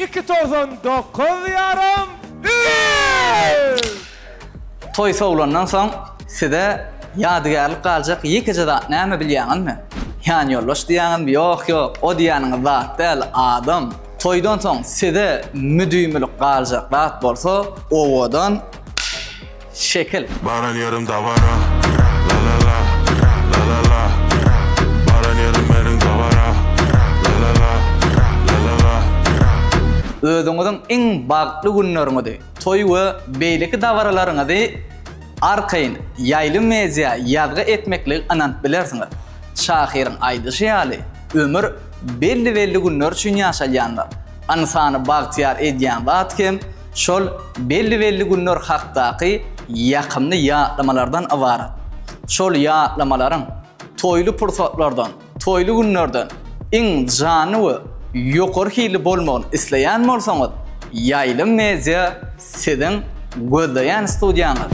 2009 yarım. Toy soğulandan soň size ýadygarlyk galjak ýekeje zat näme bilýäňizmi? Ýani ýolbaş diýäňizmi? Ýok, o diýäniňiz zat däl, adam. Toydan soň size müdüýmülik galjak zat bolsa, owadan şekil. Baran yarım davara, la la la, la la la. Baran yarım merin davara, la la la, la la la. Özüňiziň iň bagtly günleriňizde, toy we beýleki dawaralaryňyzdy arkaýyn ýaýly meziýa ýazgy etmeklik anant bilersiňiz. Şahyryň aýdyşy ýaly, ömür belli günler üçin ýaşaýanlar. Ansany bagtyar edýän zat kim, şol belli günler hakdaky ýakymly ýatlamalardan ibaret. Şol ýatlamalaryň toýly pursatlardan, toýly günlerden iň jany we ýokary hili bolmagyny isleýän bolsaňyz, ýaýly meziýa siziň gözleýän studiýaňyz.